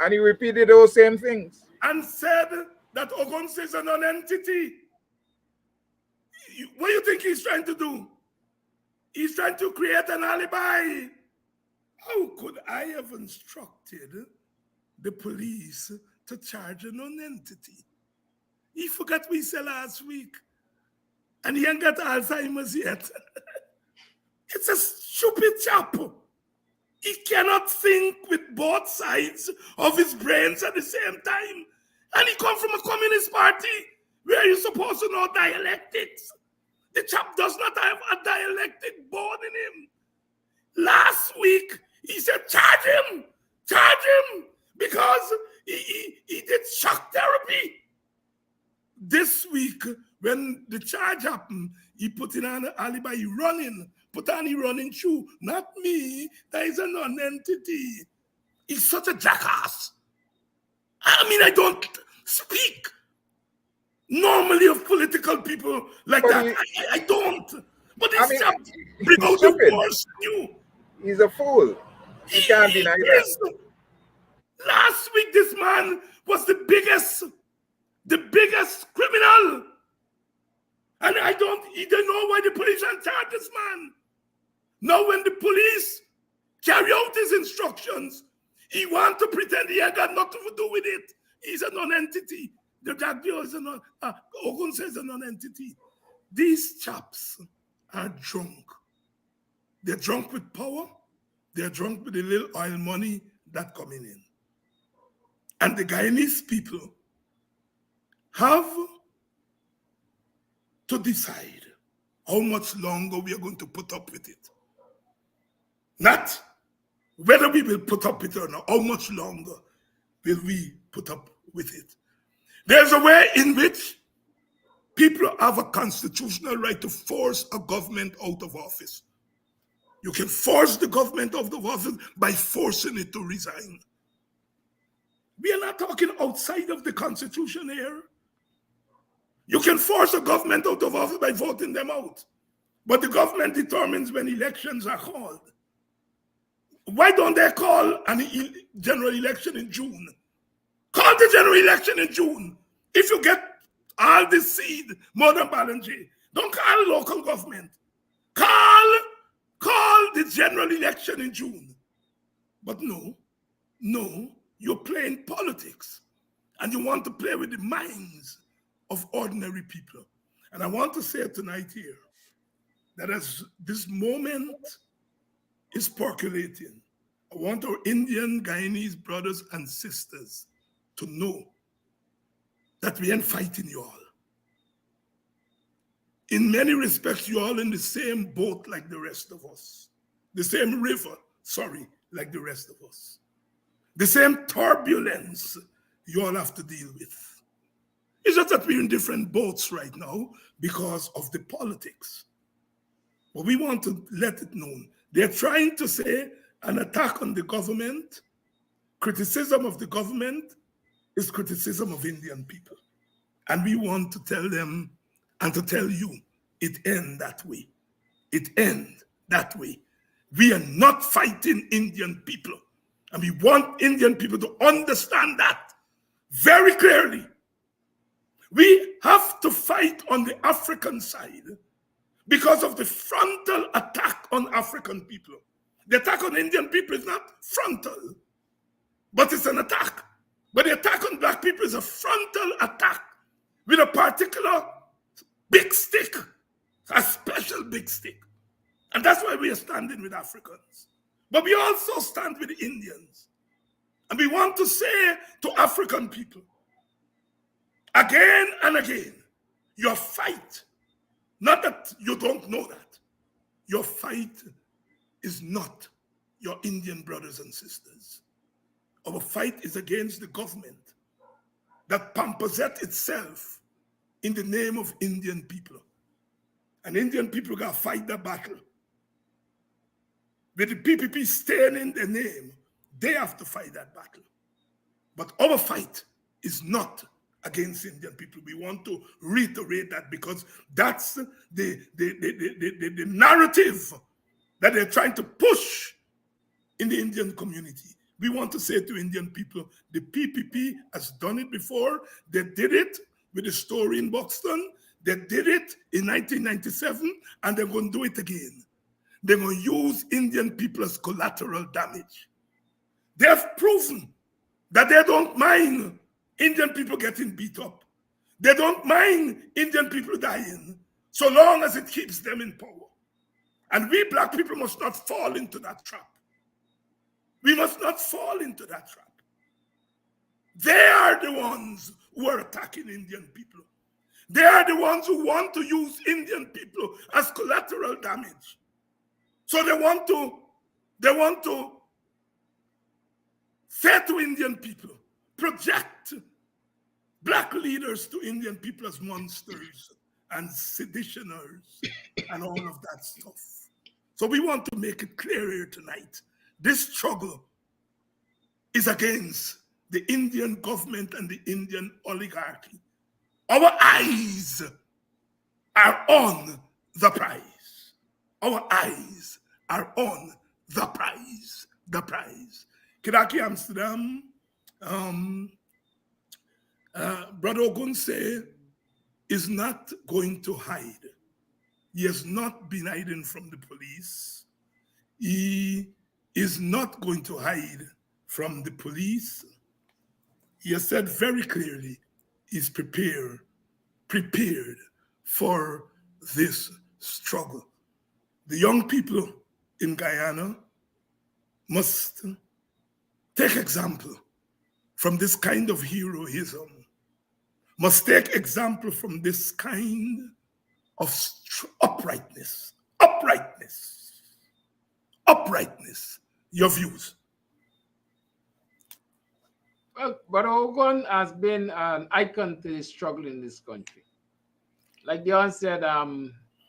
And he repeated those same things.
And said that Ogunse is a non-entity. What do you think he's trying to do? He's trying to create an alibi. How could I have instructed the police to charge a non-entity? He forgot what he said last week. And he ain't got Alzheimer's yet. It's a stupid chap. He cannot think with both sides of his brains at the same time. And he comes from a communist party where you're supposed to know dialectics. The chap does not have a dialectic born in him. Last week, he said, charge him, because he did shock therapy. This week, when the charge happened, he put in an alibi, he put on he running shoe. Not me, that is a non-entity. He's such a jackass. I mean, I don't speak normally of political people like that. I don't. But this chap bring out the worst in you.
He's a fool. You can't deny that.
Last week, this man was the biggest criminal. And he don't know why the police charge this man. Now when the police carry out his instructions, he wants to pretend he ain't got nothing to do with it. He's a non-entity. The Jagview is Ogun says a non-entity. These chaps are drunk. They're drunk with power. They're drunk with the little oil money that's coming in. And the Guyanese people have to decide how much longer we are going to put up with it. Not whether we will put up with it or not, how much longer will we put up with it. There's a way in which people have a constitutional right to force a government out of office. You can force the government out of office by forcing it to resign. We are not talking outside of the Constitution here. You can force a government out of office by voting them out. But the government determines when elections are called. Why don't they call a general election in June? Call the general election in June. If you get all the seed, more than Ballinger, don't call local government. Call the general election in June. But no, you're playing politics. And you want to play with the minds of ordinary people. And I want to say tonight here that as this moment is percolating, I want our Indian Guyanese brothers and sisters to know that we ain't fighting you all. In many respects, you're all in the same boat like the rest of us. The same river, like the rest of us. The same turbulence you all have to deal with. It's just that we're in different boats right now because of the politics. But we want to let it known. They're trying to say an attack on the government, criticism of the government is criticism of Indian people. And we want to tell them and to tell you, it ends that way. It ends that way. We are not fighting Indian people. And we want Indian people to understand that very clearly. We have to fight on the African side because of the frontal attack on African people. The attack on Indian people is not frontal, but it's an attack. But the attack on black people is a frontal attack with a particular big stick, a special big stick. And that's why we are standing with Africans. But we also stand with the Indians. And we want to say to African people, again and again, your fight, not that you don't know that, your fight is not your Indian brothers and sisters. Our fight is against the government that pamphlet itself in the name of Indian people. And Indian people got to fight the battle. With the PPP staying in their name, they have to fight that battle. But our fight is not against Indian people. We want to reiterate that because that's the narrative that they're trying to push in the Indian community. We want to say to Indian people, the PPP has done it before. They did it with the story in Buxton. They did it in 1997, and they're going to do it again. They're going to use Indian people as collateral damage. They have proven that they don't mind Indian people getting beat up. They don't mind Indian people dying, so long as it keeps them in power. And we black people must not fall into that trap. We must not fall into that trap. They are the ones who are attacking Indian people. They are the ones who want to use Indian people as collateral damage. So they want to say to Indian people, project black leaders to Indian people as monsters and seditioners and all of that stuff. So we want to make it clear here tonight. This struggle is against the Indian government and the Indian oligarchy. Our eyes are on the prize. Our eyes are on the prize. The prize. Kidaki Amsterdam, Brother Ogunse is not going to hide. He has not been hiding from the police. He is not going to hide from the police. He has said very clearly he's prepared for this struggle. The young people in Guyana must take example from this kind of heroism, must take example from this kind of uprightness. Your views?
Well, but Ogun has been an icon to the struggle in this country. Like Dion said,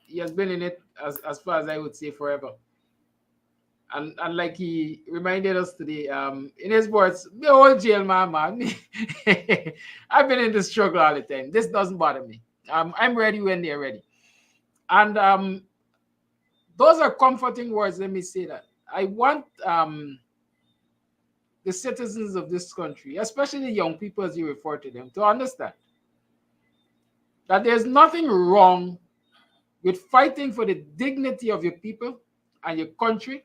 he has been in it as far as I would say forever. And like he reminded us today, in his words, the old jail man. I've been in the struggle all the time. This doesn't bother me. I'm ready when they're ready. And those are comforting words, let me say that. I want the citizens of this country, especially the young people as you refer to them, to understand that there's nothing wrong with fighting for the dignity of your people and your country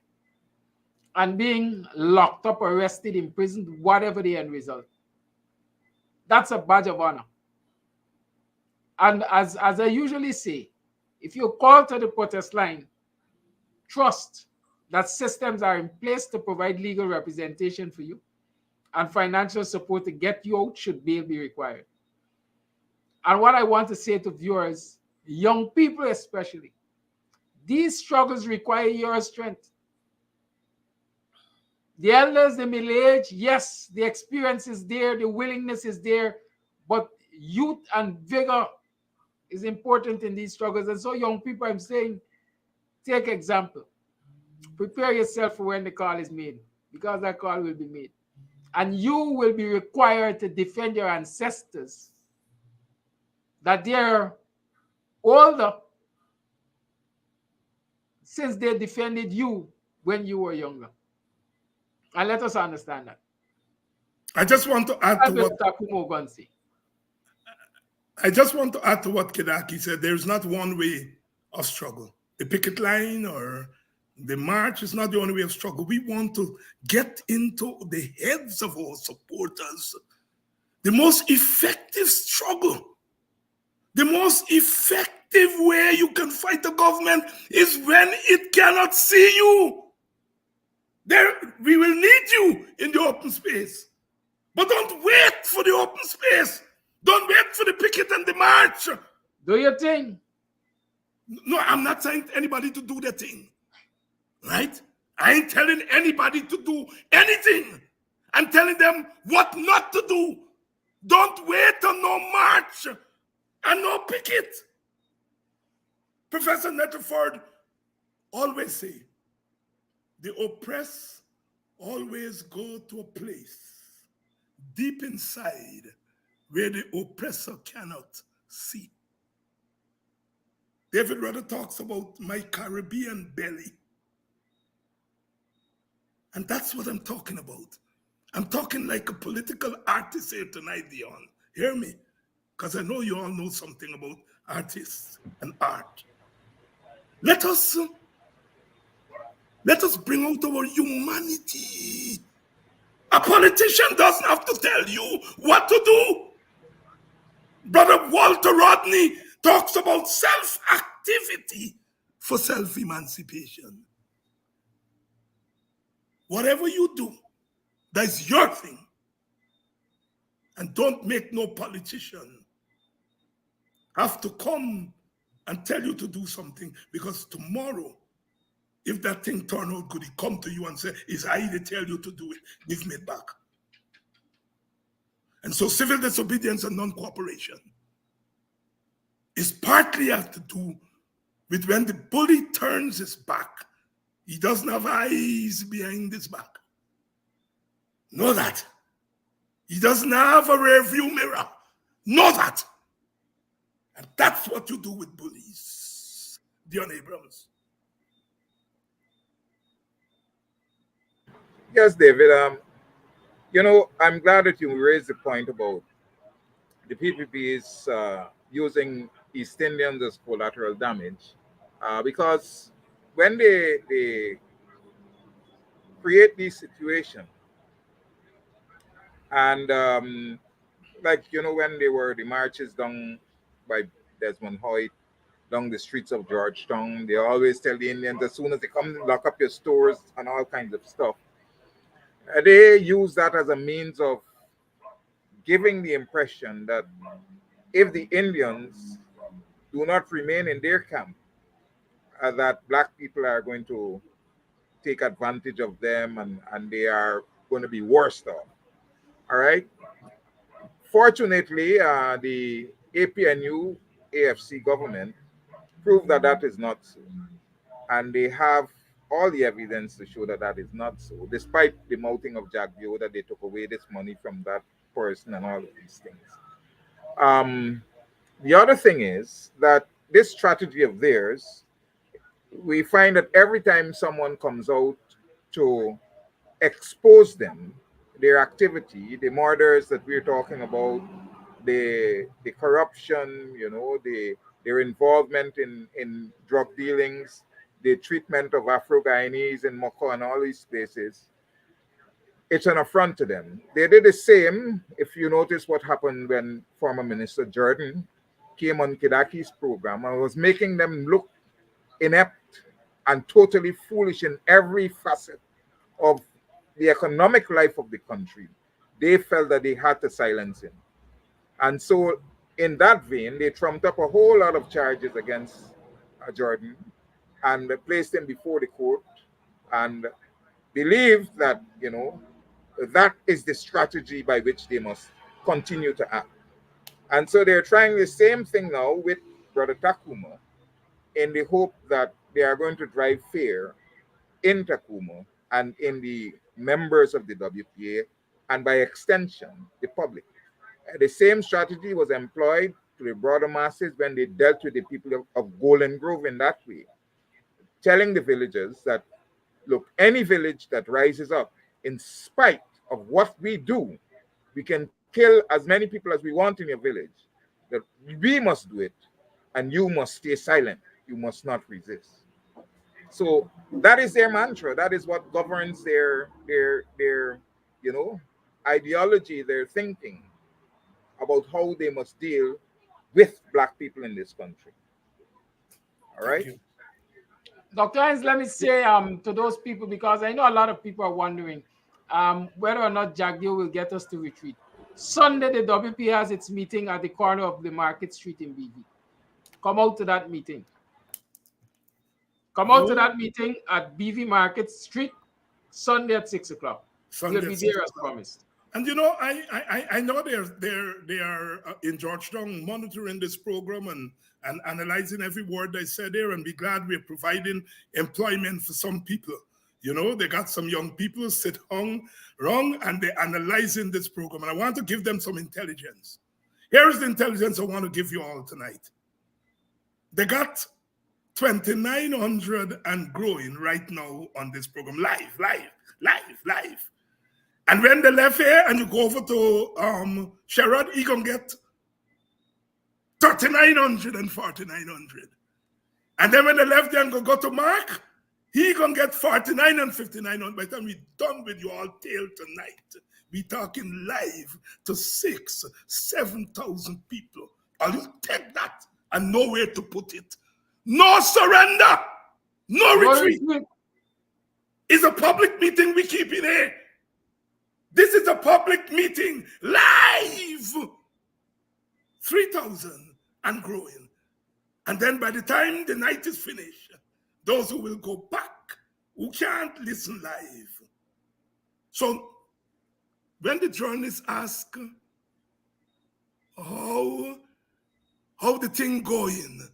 and being locked up, arrested, imprisoned, whatever the end result. That's a badge of honor. And as I usually say, if you call to the protest line, trust that systems are in place to provide legal representation for you and financial support to get you out should bail be required. And what I want to say to viewers, young people especially, these struggles require your strength. The elders, the middle age, yes, the experience is there, the willingness is there, but youth and vigor is important in these struggles. And so, young people, I'm saying, take example. Prepare yourself for when the call is made, because that call will be made. And you will be required to defend your ancestors, that they're older since they defended you when you were younger. And let us understand that.
I just want to add to what Kidaki said. There's not one way of struggle. The picket line or the march is not the only way of struggle. We want to get into the heads of our supporters. The most effective struggle, the most effective way you can fight the government is when it cannot see you. There, we will need you in the open space. But don't wait for the open space. Don't wait for the picket and the march.
Do your thing.
No, I'm not saying anybody to do their thing. Right? I ain't telling anybody to do anything. I'm telling them what not to do. Don't wait on no march and no picket. Professor Netterford always say, the oppressed always go to a place deep inside where the oppressor cannot see. David Rudder talks about my Caribbean belly. And that's what I'm talking about. I'm talking like a political artist here tonight, Dion. Hear me? Because I know you all know something about artists and art. Let us bring out our humanity. A politician doesn't have to tell you what to do. Brother Walter Rodney talks about self-activity for self-emancipation. Whatever you do, that's your thing. And don't make no politician have to come and tell you to do something, because tomorrow, if that thing turn out good, he come to you and say, it's I that tell you to do it, give me it back. And so civil disobedience and non-cooperation is partly have to do with when the bully turns his back, he doesn't have eyes behind his back. Know that. He doesn't have a rear view mirror. Know that. And that's what you do with bullies. Dion Abrams.
Yes, David. I'm glad that you raised the point about the PPP is using East Indians as collateral damage, because when they create this situation, and when there were the marches down by Desmond Hoyt down the streets of Georgetown, they always tell the Indians, as soon as they come, lock up your stores and all kinds of stuff. They use that as a means of giving the impression that if the Indians do not remain in their camp, that black people are going to take advantage of them and they are going to be worse off. All right. Fortunately, the APNU AFC government proved that that is not so. And they have all the evidence to show that that is not so, despite the mouthing of Jack Vio that they took away this money from that person and all of these things. The other thing is that this strategy of theirs, we find that every time someone comes out to expose them, their activity, the murders that we're talking about, the corruption, their involvement in drug dealings, the treatment of Afro-Guyanese in Moko and all these places, it's an affront to them. They did the same, if you notice what happened when former Minister Jordan came on Kidaki's program and was making them look inept and totally foolish in every facet of the economic life of the country. They felt that they had to silence him. And so, in that vein, they trumped up a whole lot of charges against Jordan and placed him before the court and believed that, that is the strategy by which they must continue to act. And so they're trying the same thing now with Brother Takuma in the hope that they are going to drive fear in Takuma and in the members of the WPA and by extension, the public. The same strategy was employed to the broader masses when they dealt with the people of Golden Grove in that way, telling the villagers that, look, any village that rises up in spite of what we do, we can kill as many people as we want in your village, that we must do it, and you must stay silent. You must not resist. So that is their mantra. That is what governs their ideology, their thinking about how they must deal with Black people in this country. All right.
Dr. Hines, let me say to those people, because I know a lot of people are wondering whether or not Jack Deal will get us to retreat. Sunday, the WP has its meeting at the corner of the Market Street in BV. Come out to that meeting. Come out to that meeting at BV Market Street, Sunday at 6 o'clock. We'll be there as promised.
And I know they are in Georgetown monitoring this program and analyzing every word I said there, and be glad we're providing employment for some people. They got some young people sit wrong, and they're analyzing this program. And I want to give them some intelligence. Here is the intelligence I want to give you all tonight. They got 2,900 and growing right now on this program, live. And when they left here and you go over to Sherrod, he gonna get 3,900 and 4,900. And then when they left there and go to Mark, he gonna get 49 and 59. By the time we done with you all till tonight, we talking live to 6,000-7,000 people. I'll you take that and know where to put it. No surrender, no retreat. It's a public meeting we keep in here. This is a public meeting, live, 3,000 and growing. And then by the time the night is finished, those who will go back, who can't listen live. So when the journalists ask how the thing going,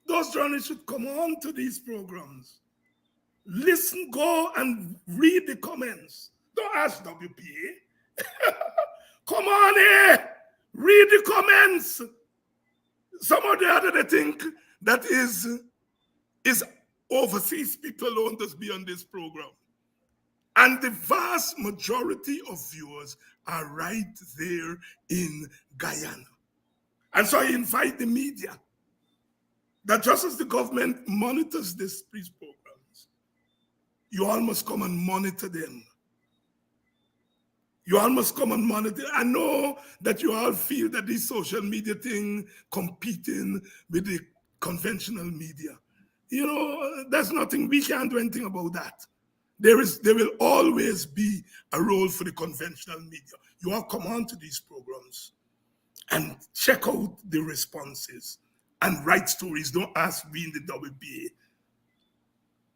those journalists should come on to these programs. Listen, go and read the comments. Don't ask WPA. Come on here. Read the comments. Some of the other they think that is overseas people who just be on this program. And the vast majority of viewers are right there in Guyana. And so I invite the media that just as the government monitors these programs, you all must come and monitor them. You all must come and monitor. I know that you all feel that this social media thing competing with the conventional media. There's nothing, we can't do anything about that. There will always be a role for the conventional media. You all come on to these programs and check out the responses and write stories. Don't ask me in the WPA.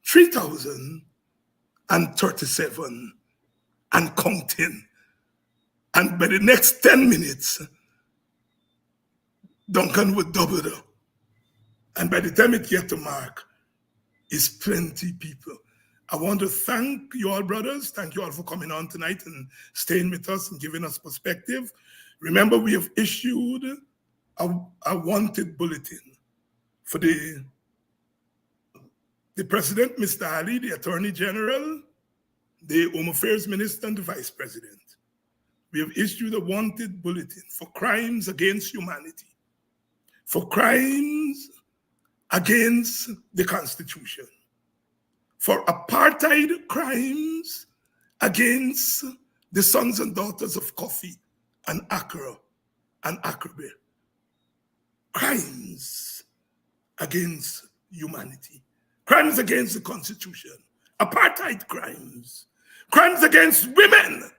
3,037 and counting. And by the next 10 minutes, Duncan would double up. And by the time it gets to Mark, it's plenty people. I want to thank you all, brothers. Thank you all for coming on tonight and staying with us and giving us perspective. Remember, we have issued a wanted bulletin for the President, Mr. Ali, the Attorney General, the Home Affairs Minister, and the Vice President. We have issued a wanted bulletin for crimes against humanity, for crimes against the Constitution, for apartheid crimes against the sons and daughters of Kofi and Accra and Akrabe. Crimes against humanity, crimes against the Constitution, apartheid crimes, crimes against women,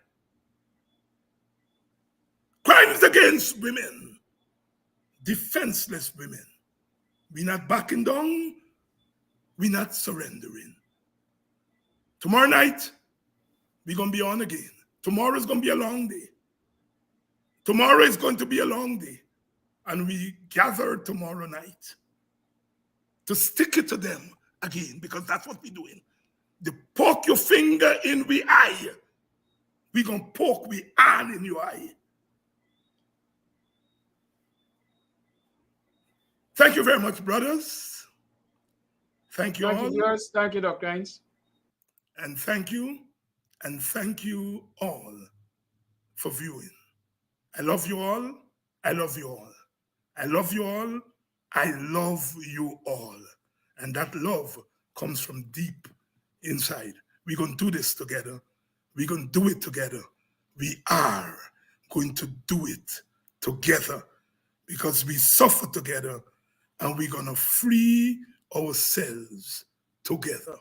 crimes against women, defenseless women. We're not backing down, we're not surrendering. Tomorrow night, we're going to be on again. Tomorrow is going to be a long day. Tomorrow is going to be a long day. And we gather tomorrow night to stick it to them again, because that's what we're doing. You poke your finger in the eye, we're going to poke the hand in your eye. Thank you very much, brothers. Thank you all.
Thank you, yours. Thank you, Dr. Hines.
And thank you all for viewing. I love you all. I love you all. I love you all. I love you all. And that love comes from deep inside. We're going to do this together. We're going to do it together. We are going to do it together because we suffer together and we're going to free ourselves together.